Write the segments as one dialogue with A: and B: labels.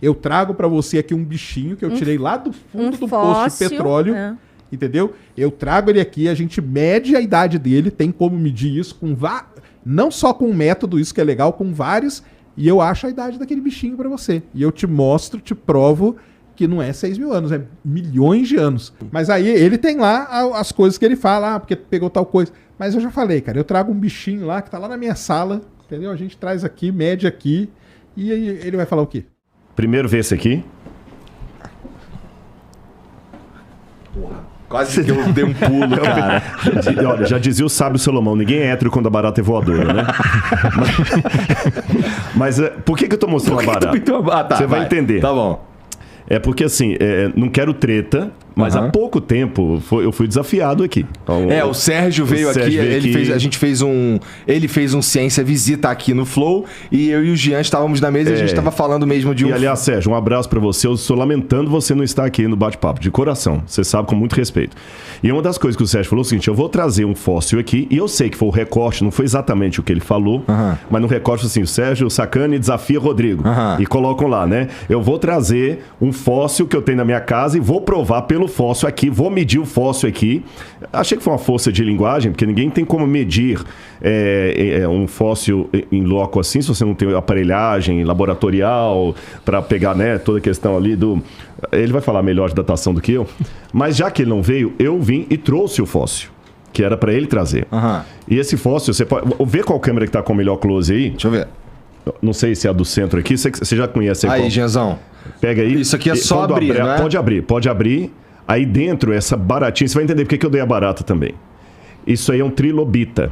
A: eu trago pra você aqui um bichinho que eu tirei lá do fundo do poço de petróleo, entendeu? Eu trago ele aqui, a gente mede a idade dele, tem como medir isso com não só com um método, isso que é legal, com vários, e eu acho a idade daquele bichinho pra você. E eu te mostro, te provo que não é 6 mil anos, é milhões de anos. Mas aí ele tem lá as coisas que ele fala, porque pegou tal coisa. Mas eu já falei, cara, eu trago um bichinho lá que tá lá na minha sala, entendeu? A gente traz aqui, mede aqui, e aí ele vai falar o quê?
B: Primeiro ver esse aqui.
C: Quase que eu dei um pulo, cara.
B: Olha, já dizia o sábio Salomão, ninguém é hétero quando a barata é voadora, né? Mas por que eu tô mostrando a barata? Você vai entender.
C: Tá bom.
B: É porque assim, não quero treta, mas há pouco tempo eu fui desafiado aqui.
C: Então, o Sérgio veio aqui, ele fez um Ciência Visita aqui no Flow, e eu e o Jean estávamos na mesa e a gente estava falando mesmo de um...
B: E aliás, Sérgio, um abraço pra você. Eu estou lamentando você não estar aqui no bate-papo, de coração. Você sabe, com muito respeito. E uma das coisas que o Sérgio falou é o seguinte, eu vou trazer um fóssil aqui, e eu sei que foi o recorte, não foi exatamente o que ele falou, mas no recorte assim, o Sérgio Sacani desafia Rodrigo. E colocam lá, né? Eu vou trazer um fóssil que eu tenho na minha casa e vou provar pelo fóssil aqui, vou medir o fóssil aqui. Achei que foi uma força de linguagem, porque ninguém tem como medir um fóssil em loco assim, se você não tem aparelhagem laboratorial para pegar, né, toda a questão ali do... Ele vai falar melhor de datação do que eu, mas já que ele não veio, eu vim e trouxe o fóssil, que era para ele trazer. E esse fóssil, você pode... Vê qual câmera que tá com o melhor close aí.
C: Deixa eu ver.
B: Não sei se é a do centro aqui, você já conhece
C: aí. Aí, Genzão.
B: Pega aí.
C: Isso aqui é só abrir, né?
B: Pode abrir. Aí dentro, essa baratinha, você vai entender porque que eu dei a barata também. Isso aí é um trilobita.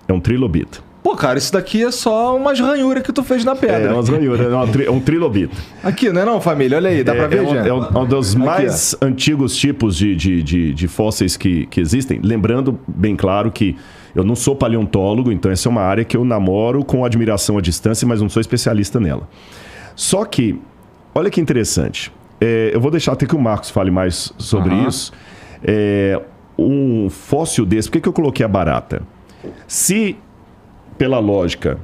B: É um trilobita.
C: Pô, cara, isso daqui é só umas ranhuras que tu fez na pedra.
B: É umas ranhuras, é um trilobita.
C: Aqui, não é não, família? Olha aí, dá pra ver,
B: É um dos mais antigos tipos de fósseis que existem. Lembrando, bem claro, que eu não sou paleontólogo, então essa é uma área que eu namoro com admiração à distância, mas não sou especialista nela. Só que, olha que interessante. Eu vou deixar até que o Marcos fale mais sobre isso. Um fóssil desse, por que eu coloquei a barata? Se, pela lógica,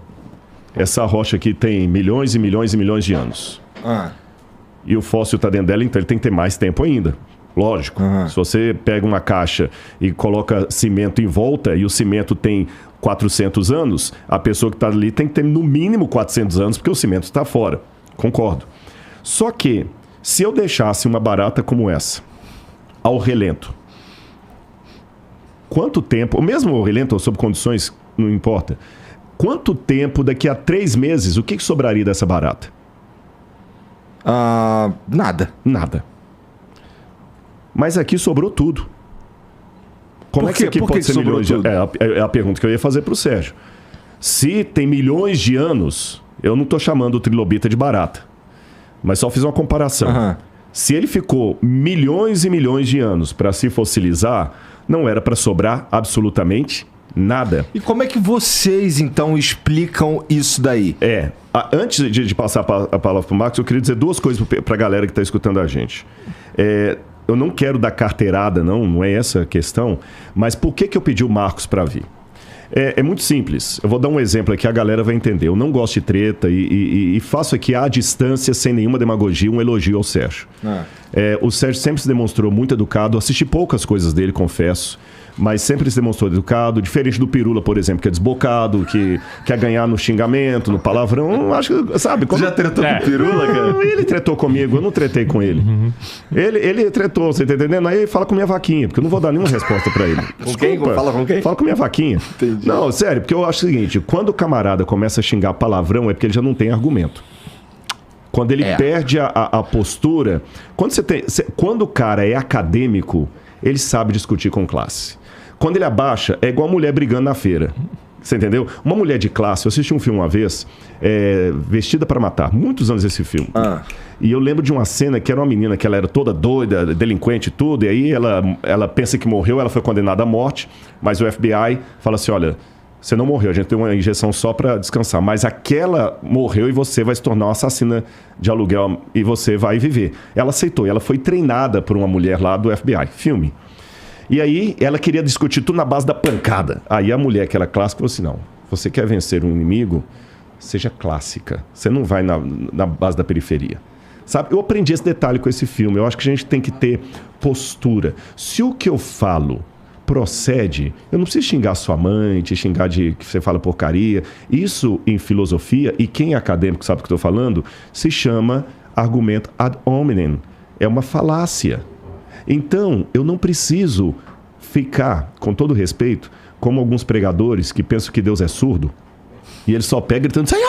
B: essa rocha aqui tem milhões e milhões e milhões de anos, e o fóssil está dentro dela, então ele tem que ter mais tempo ainda. Lógico. Se você pega uma caixa e coloca cimento em volta, e o cimento tem 400 anos, a pessoa que está ali tem que ter no mínimo 400 anos, porque o cimento está fora. Concordo. Só que, se eu deixasse uma barata como essa, ao relento, quanto tempo, ou mesmo ao relento, ou sob condições, não importa, quanto tempo, daqui a 3 meses, o que sobraria dessa barata?
C: Nada.
B: Nada. Mas aqui sobrou tudo. Como é que isso aqui pode ser milhões de anos? É a pergunta que eu ia fazer para o Sérgio. Se tem milhões de anos, eu não estou chamando o trilobita de barata. Mas só fiz uma comparação. Se ele ficou milhões e milhões de anos para se fossilizar, não era para sobrar absolutamente nada.
C: E como é que vocês, então, explicam isso daí?
B: Antes de passar a palavra para o Marcos, eu queria dizer 2 coisas para a galera que está escutando a gente. Eu não quero dar carteirada, não é essa a questão, mas por que eu pedi o Marcos para vir? É muito simples. Eu vou dar um exemplo aqui, a galera vai entender. Eu não gosto de treta e faço aqui à distância, sem nenhuma demagogia, um elogio ao Sérgio. O Sérgio sempre se demonstrou muito educado. Assisti poucas coisas dele, confesso, mas sempre se demonstrou educado, diferente do Pirula, por exemplo, que é desbocado, que quer ganhar no xingamento, no palavrão. Acho que, sabe?
C: Você já tretou com o Pirula, cara?
B: Ele tretou comigo, eu não tretei com ele. Ele tretou, você tá entendendo? Aí fala com minha vaquinha, porque eu não vou dar nenhuma resposta pra ele.
C: Com quem? Fala com quem?
B: Fala com minha vaquinha. Entendi. Não, sério, porque eu acho o seguinte, quando o camarada começa a xingar palavrão, é porque ele já não tem argumento. Quando ele perde a postura... Quando o cara é acadêmico, ele sabe discutir com classe. Quando ele abaixa, é igual a mulher brigando na feira. Você entendeu? Uma mulher de classe, eu assisti um filme uma vez, Vestida para Matar, muitos anos esse filme. E eu lembro de uma cena que era uma menina que ela era toda doida, delinquente e tudo, e aí ela pensa que morreu, ela foi condenada à morte, mas o FBI fala assim, olha, você não morreu, a gente deu uma injeção só para descansar, mas aquela morreu e você vai se tornar uma assassina de aluguel e você vai viver. Ela aceitou, e ela foi treinada por uma mulher lá do FBI. Filme. E aí, ela queria discutir tudo na base da pancada. Aí a mulher, aquela clássica, falou assim, não, você quer vencer um inimigo, seja clássica. Você não vai na base da periferia. Sabe? Eu aprendi esse detalhe com esse filme. Eu acho que a gente tem que ter postura. Se o que eu falo procede, eu não preciso xingar sua mãe, te xingar de que você fala porcaria. Isso, em filosofia, e quem é acadêmico sabe o que eu estou falando, se chama argumento ad hominem. É uma falácia. Então, eu não preciso ficar, com todo respeito, como alguns pregadores que pensam que Deus é surdo, e ele só pega gritando, Senhor!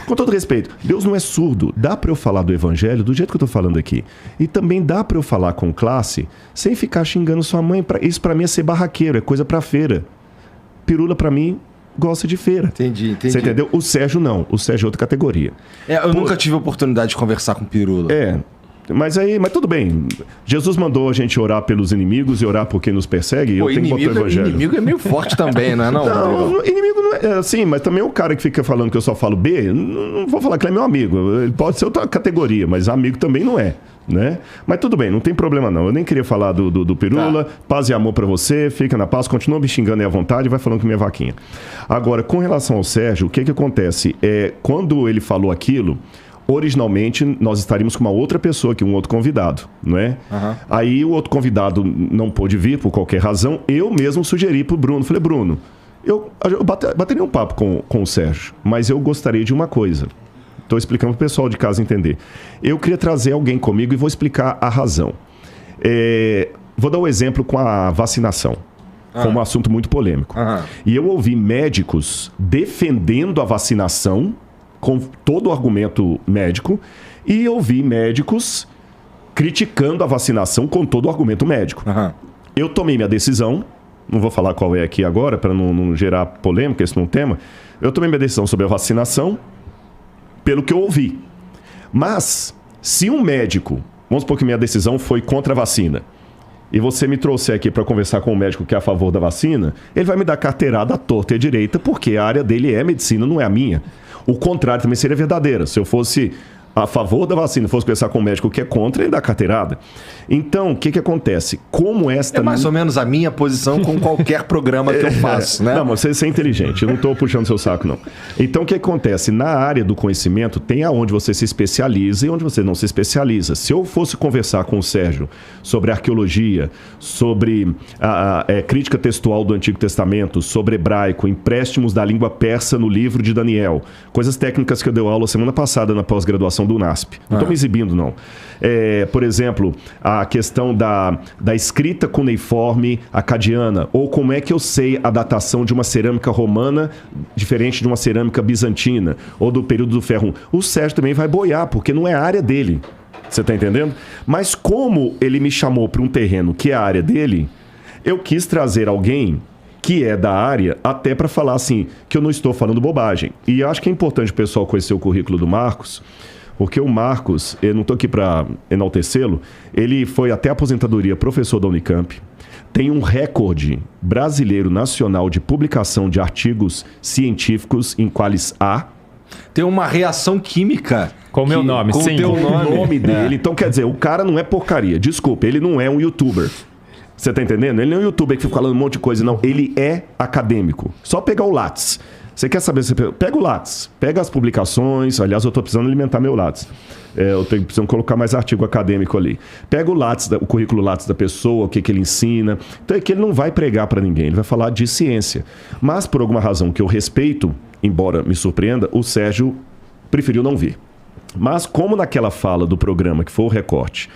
B: Com todo respeito, Deus não é surdo. Dá para eu falar do evangelho do jeito que eu tô falando aqui. E também dá para eu falar com classe sem ficar xingando sua mãe. Isso para mim é ser barraqueiro, é coisa para feira. Pirula para mim gosta de feira.
C: Entendi.
B: Você entendeu? O Sérgio não. O Sérgio é outra categoria.
C: Eu nunca tive a oportunidade de conversar com Pirula.
B: Mas tudo bem. Jesus mandou a gente orar pelos inimigos e orar por quem nos persegue. E eu tenho que botar o evangelho.
C: Inimigo é meio forte também, não é?
B: Não, inimigo não é assim, mas também o cara que fica falando que eu só falo B, não vou falar que ele é meu amigo. Ele pode ser outra categoria, mas amigo também não é. Né? Mas tudo bem, não tem problema não. Eu nem queria falar do Pirula. Paz e amor pra você, fica na paz, continua me xingando aí à vontade e vai falando com minha vaquinha. Agora, com relação ao Sérgio, o que acontece? Quando ele falou aquilo, originalmente nós estaríamos com uma outra pessoa aqui, um outro convidado, não é? Uhum. Aí o outro convidado não pôde vir por qualquer razão. Eu mesmo sugeri pro Bruno, falei, Bruno, eu bateria um papo com o Sérgio, mas eu gostaria de uma coisa. Estou explicando para o pessoal de casa entender. Eu queria trazer alguém comigo e vou explicar a razão. Vou dar um exemplo com a vacinação. Foi um assunto muito polêmico. E eu ouvi médicos defendendo a vacinação com todo o argumento médico e ouvi médicos criticando a vacinação com todo o argumento médico. Eu tomei minha decisão, não vou falar qual é aqui agora para não gerar polêmica, esse não é um tema. Eu tomei minha decisão sobre a vacinação pelo que eu ouvi. Mas, se um médico, vamos supor que minha decisão foi contra a vacina, e você me trouxer aqui para conversar com um médico que é a favor da vacina, ele vai me dar carteirada à torta e à direita, porque a área dele é medicina, não é a minha. O contrário também seria verdadeiro. Se eu fosse a favor da vacina, fosse conversar com um médico que é contra, ele dá carteirada. Então, o que acontece? Como esta...
C: É mais ou menos a minha posição com qualquer programa que eu faço, né?
B: Não, mas você é inteligente, eu não estou puxando seu saco, não. Então, o que acontece? Na área do conhecimento, tem aonde você se especializa e onde você não se especializa. Se eu fosse conversar com o Sérgio sobre arqueologia, sobre a crítica textual do Antigo Testamento, sobre hebraico, empréstimos da língua persa no livro de Daniel, coisas técnicas que eu dei aula semana passada na pós-graduação do UNASP. Não estou me exibindo, não. Por exemplo, a questão da escrita cuneiforme acadiana, ou como é que eu sei a datação de uma cerâmica romana diferente de uma cerâmica bizantina, ou do período do ferro. O Sérgio também vai boiar, porque não é a área dele. Você está entendendo? Mas como ele me chamou para um terreno que é a área dele, eu quis trazer alguém que é da área, até para falar assim, que eu não estou falando bobagem. E eu acho que é importante o pessoal conhecer o currículo do Marcos, porque o Marcos, eu não estou aqui para enaltecê-lo, ele foi até a aposentadoria professor da Unicamp, tem um recorde brasileiro nacional de publicação de artigos científicos em Qualis A.
C: Tem uma reação química.
D: Com o meu nome,
C: com
D: sim.
C: Com o nome
B: dele. Então, quer dizer, o cara não é porcaria. Desculpa, ele não é um youtuber. Você tá entendendo? Ele não é um youtuber que fica falando um monte de coisa, não. Ele é acadêmico. Só pegar o Lattes. Você quer saber? Pega o Lattes, pega as publicações. Aliás, eu estou precisando alimentar meu Lattes. Eu tenho precisando colocar mais artigo acadêmico ali. Pega o Lattes, o currículo Lattes da pessoa, o que ele ensina. Então é que ele não vai pregar para ninguém, ele vai falar de ciência. Mas por alguma razão que eu respeito, embora me surpreenda, o Sérgio preferiu não vir. Mas como naquela fala do programa, que foi o recorte,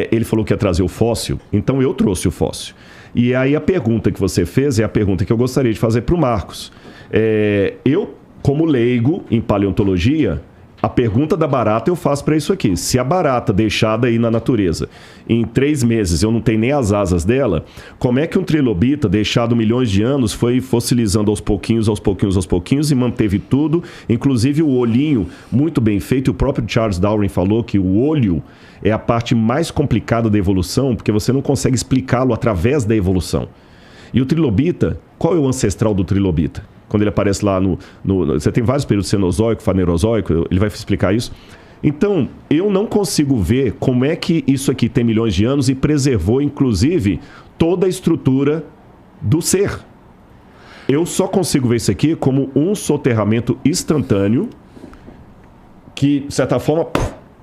B: ele falou que ia trazer o fóssil, então eu trouxe o fóssil. E aí a pergunta que você fez é a pergunta que eu gostaria de fazer para o Marcos. Eu, como leigo em paleontologia, a pergunta da barata eu faço para isso aqui. Se a barata deixada aí na natureza, em 3 meses eu não tenho nem as asas dela, como é que um trilobita deixado milhões de anos foi fossilizando aos pouquinhos e manteve tudo, inclusive o olhinho muito bem feito. O próprio Charles Darwin falou que o olho é a parte mais complicada da evolução, porque você não consegue explicá-lo através da evolução. E o trilobita, qual é o ancestral do trilobita? Quando ele aparece lá você tem vários períodos, cenozoico, fanerozoico, ele vai explicar isso. Então, eu não consigo ver como é que isso aqui tem milhões de anos e preservou, inclusive, toda a estrutura do ser. eu só consigo ver isso aqui como um soterramento instantâneo que, de certa forma,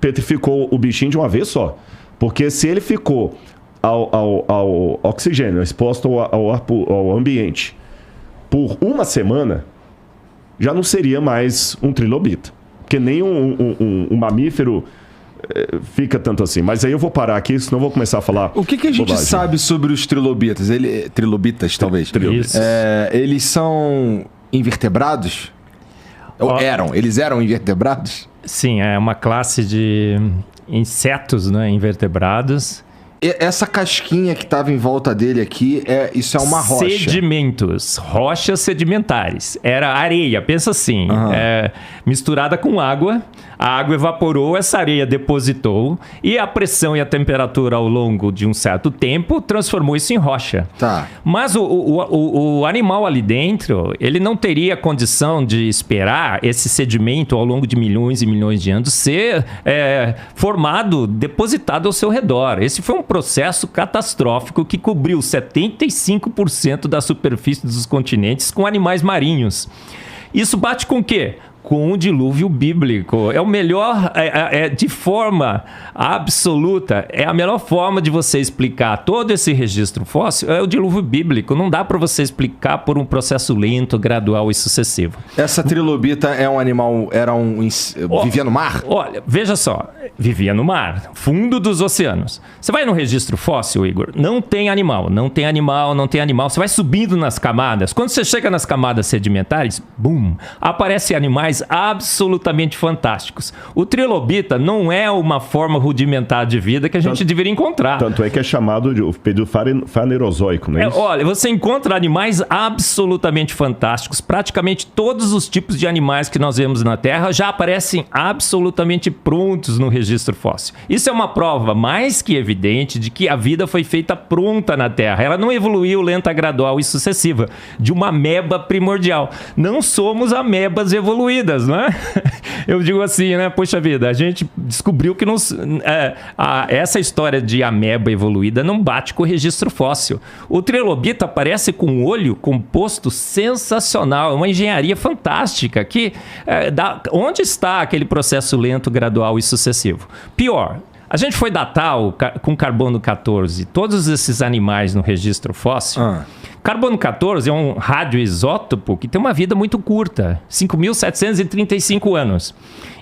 B: petrificou o bichinho de uma vez só. Porque se ele ficou ao oxigênio, exposto ao ambiente, por uma semana, já não seria mais um trilobita. Porque nem um mamífero fica tanto assim. Mas aí eu vou parar aqui, senão eu vou começar a falar.
C: O que a gente sabe sobre os trilobitas? Trilobitas, talvez. Eles são invertebrados? Eles eram invertebrados?
D: Sim, é uma classe de insetos, né, invertebrados.
C: Essa casquinha que estava em volta dele aqui, isso é uma rocha.
D: Sedimentos, rochas sedimentares. Era areia, pensa assim, misturada com água. A água evaporou, essa areia depositou e a pressão e a temperatura ao longo de um certo tempo transformou isso em rocha.
C: Tá.
D: Mas o animal ali dentro, ele não teria condição de esperar esse sedimento ao longo de milhões e milhões de anos ser formado, depositado ao seu redor. Esse foi um processo catastrófico que cobriu 75% da superfície dos continentes com animais marinhos. Isso bate com o quê? Com o dilúvio bíblico. É o melhor, de forma absoluta, é a melhor forma de você explicar todo esse registro fóssil, é o dilúvio bíblico. Não dá para você explicar por um processo lento, gradual e sucessivo.
C: Essa trilobita é um animal, vivia no mar?
D: Olha, veja só, vivia no mar, fundo dos oceanos. Você vai no registro fóssil, Igor, não tem animal. Você vai subindo nas camadas. Quando você chega nas camadas sedimentares, bum, aparecem animais absolutamente fantásticos. O trilobita não é uma forma rudimentar de vida que a gente deveria encontrar.
B: Tanto é que é chamado de período fanerozoico, não é isso?
D: Olha, você encontra animais absolutamente fantásticos. Praticamente todos os tipos de animais que nós vemos na Terra já aparecem absolutamente prontos no registro fóssil. Isso é uma prova mais que evidente de que a vida foi feita pronta na Terra. Ela não evoluiu lenta, gradual e sucessiva, de uma ameba primordial. Não somos amebas evoluídas, não é? Eu digo assim, né? Poxa vida, a gente descobriu que essa história de ameba evoluída não bate com o registro fóssil. O trilobita aparece com um olho composto sensacional, uma engenharia fantástica. Onde está aquele processo lento, gradual e sucessivo? Pior, a gente foi datar com carbono 14 todos esses animais no registro fóssil. Carbono 14 é um radioisótopo que tem uma vida muito curta, 5.735 anos.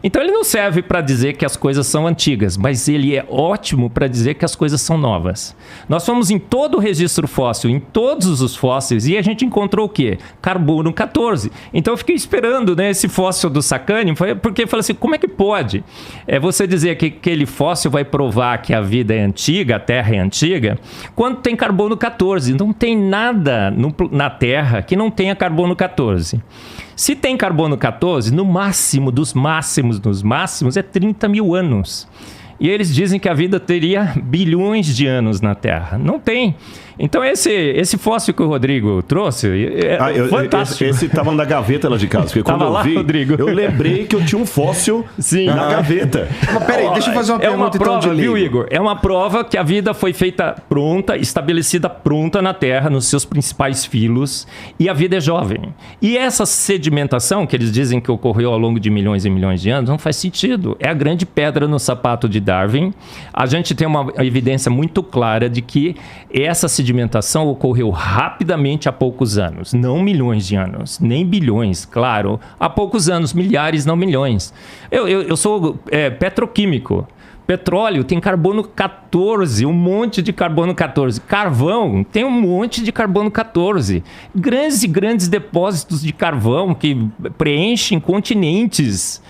D: Então ele não serve para dizer que as coisas são antigas, mas ele é ótimo para dizer que as coisas são novas. Nós fomos em todo o registro fóssil, em todos os fósseis, e a gente encontrou o quê? Carbono 14. Então eu fiquei esperando, né, esse fóssil do Sacani, porque eu falei assim, como é que pode você dizer que aquele fóssil vai provar que a vida é antiga, a Terra é antiga, quando tem carbono 14? Não tem nada na Terra que não tenha carbono 14. Se tem carbono 14, no máximo dos máximos, é 30 mil anos. E eles dizem que a vida teria bilhões de anos na Terra. Não tem. Então esse fóssil que o Rodrigo trouxe é fantástico.
B: Esse estava na gaveta lá de casa. Porque quando eu vi, Rodrigo, eu lembrei que eu tinha um fóssil na gaveta.
C: Mas peraí, deixa eu fazer uma pergunta
D: prova,
C: então,
D: viu, Igor? É uma prova que a vida foi feita pronta, estabelecida pronta na Terra, nos seus principais filos, e a vida é jovem. E essa sedimentação, que eles dizem que ocorreu ao longo de milhões e milhões de anos, não faz sentido. É a grande pedra no sapato de Darwin. A gente tem uma evidência muito clara de que essa sedimentação ocorreu rapidamente há poucos anos. Não milhões de anos, nem bilhões, claro. Há poucos anos, milhares, não milhões. Eu sou petroquímico. Petróleo tem carbono 14, um monte de carbono 14. Carvão tem um monte de carbono 14. Grandes e grandes depósitos de carvão que preenchem continentes.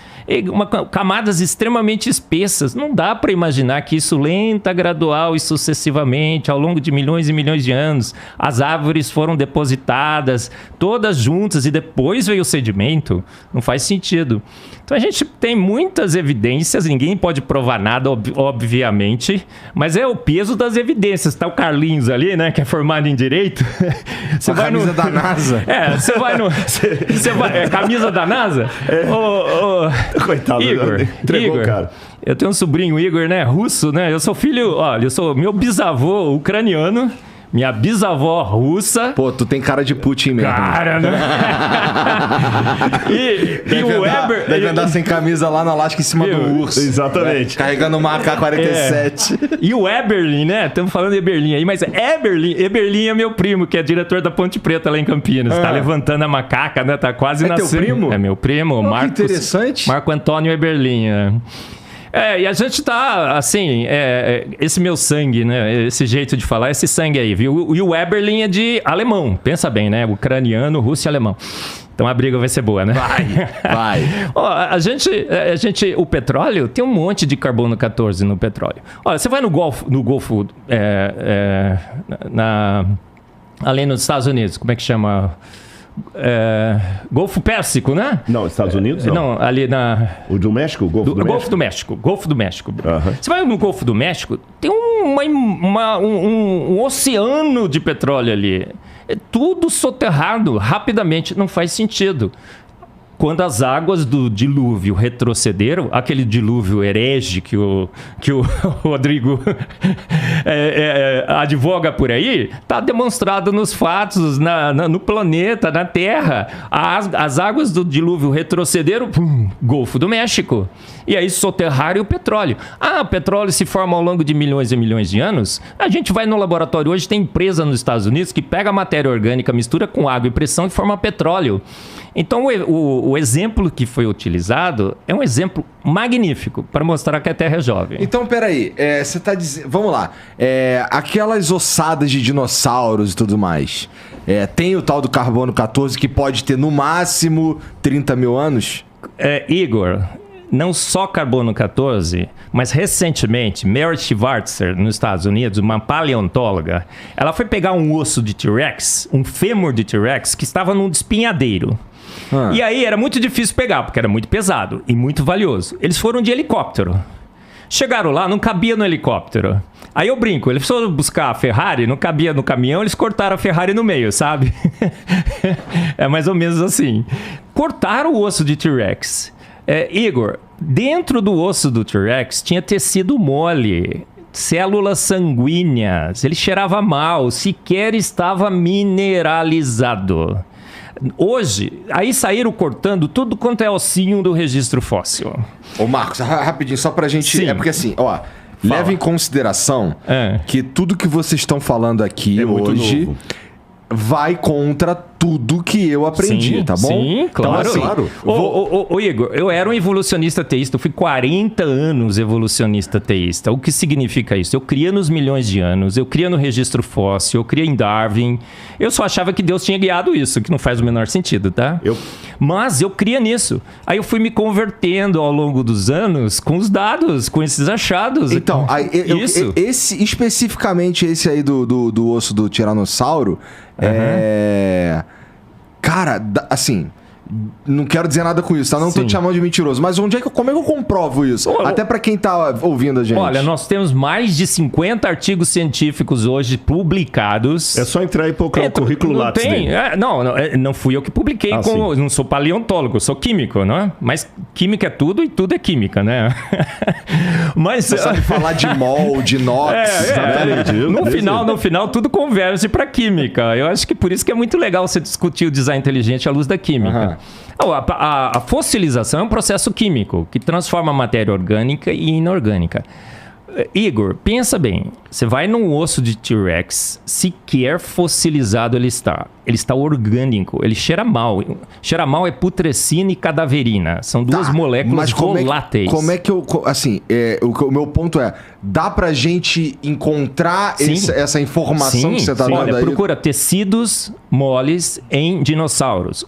D: Camadas extremamente espessas. Não dá para imaginar que isso lenta, gradual e sucessivamente, ao longo de milhões e milhões de anos, as árvores foram depositadas, todas juntas, e depois veio o sedimento. Não faz sentido. Então a gente tem muitas evidências, ninguém pode provar nada, obviamente, mas é o peso das evidências. Tá o Carlinhos ali, né, que é formado em Direito.
C: Você vai camisa da NASA.
D: Você vai no... camisa da NASA?
B: Coitado,
D: Igor,
B: entregou o cara.
D: Eu tenho um sobrinho, Igor, né, russo, né? Eu sou meu bisavô ucraniano, Minha bisavó russa.
C: Pô, tu tem cara de Putin mesmo.
D: Cara, né? e o Weber...
C: Deve andar sem camisa lá no Alasca em cima do urso.
B: Exatamente.
C: Carregando uma AK-47.
D: E o Eberlin, né? Estamos falando de Eberlin aí, mas Eberlin é meu primo, que é diretor da Ponte Preta lá em Campinas. Tá levantando a macaca, né? Tá quase nascendo.
C: É teu primo?
D: É meu primo, Marcos.
C: Que interessante.
D: Marco Antônio Eberlin, e a gente tá, assim, esse meu sangue, né? Esse jeito de falar, esse sangue aí, viu? E o Eberlin é de alemão, pensa bem, né? Ucraniano, russo e alemão. Então a briga vai ser boa, né?
C: Vai.
D: Ó, a gente, o petróleo, tem um monte de carbono 14 no petróleo. Olha, você vai no Golfo, além nos Estados Unidos, como é que chama? Golfo Pérsico, né?
B: Não, Estados Unidos não.
D: Não, ali na...
B: O do México? Golfo do México?
D: Golfo do México.
B: Uhum.
D: Você vai no Golfo do México, tem um oceano de petróleo ali. É tudo soterrado rapidamente, não faz sentido. Quando as águas do dilúvio retrocederam, aquele dilúvio herege que o Rodrigo advoga por aí, está demonstrado nos fatos, no planeta, na Terra. As águas do dilúvio retrocederam, Golfo do México. E aí soterraram o petróleo. O petróleo se forma ao longo de milhões e milhões de anos. A gente vai no laboratório hoje, tem empresa nos Estados Unidos que pega a matéria orgânica, mistura com água e pressão e forma petróleo. Então, o exemplo que foi utilizado é um exemplo magnífico para mostrar que a Terra é jovem.
C: Então, peraí, você tá dizendo... Vamos lá. Aquelas ossadas de dinossauros e tudo mais, tem o tal do carbono 14 que pode ter no máximo 30 mil anos?
D: Igor, não só carbono 14, mas recentemente, Mary Schwartzer, nos Estados Unidos, uma paleontóloga, ela foi pegar um osso de T-Rex, um fêmur de T-Rex, que estava num despenhadeiro. E aí era muito difícil pegar, porque era muito pesado e muito valioso. Eles foram de helicóptero. Chegaram lá, não cabia no helicóptero. Aí eu brinco, eles foram buscar a Ferrari, não cabia no caminhão, eles cortaram a Ferrari no meio, sabe? É mais ou menos assim. Cortaram o osso de T-Rex. Igor, dentro do osso do T-Rex tinha tecido mole, células sanguíneas, ele cheirava mal, sequer estava mineralizado. Hoje, aí saíram cortando tudo quanto é ossinho do registro fóssil.
C: Ô Marcos, rapidinho, só pra gente...
D: Sim.
C: Porque assim, leva em consideração que tudo que vocês estão falando aqui hoje vai contra tudo que eu aprendi, tá bom?
D: Sim, claro.
C: Então,
D: claro. Ô, Igor, eu era um evolucionista teísta, eu fui 40 anos evolucionista teísta. O que significa isso? Eu cria nos milhões de anos, eu cria no registro fóssil, eu cria em Darwin. Eu só achava que Deus tinha guiado isso, que não faz o menor sentido, tá? Mas eu cria nisso. Aí eu fui me convertendo ao longo dos anos com os dados, com esses achados.
C: Então, especificamente esse aí do osso do tiranossauro, cara, assim, não quero dizer nada com isso, tá? Não tô te chamando de mentiroso, mas como é que eu comprovo isso? Até pra quem tá ouvindo a gente.
D: Olha, nós temos mais de 50 artigos científicos hoje publicados.
B: É só entrar e pôr o currículo lá.
D: Não fui eu que publiquei. Não sou paleontólogo, sou químico, né? Mas química é tudo e tudo é química, né? Mas
C: você sabe falar de mol, de inox.
D: No final, tudo converge para química. Eu acho que por isso que é muito legal você discutir o design inteligente à luz da química. A fossilização é um processo químico que transforma a matéria orgânica e inorgânica. Igor, pensa bem. Você vai num osso de T-Rex, sequer fossilizado ele está. Ele está orgânico, ele cheira mal. Cheira mal é putrescina e cadaverina. São duas moléculas voláteis.
C: Como é que eu... Assim, o meu ponto é... Dá pra gente encontrar essa informação que você tá dando aí?
D: Olha, procura tecidos moles em dinossauros.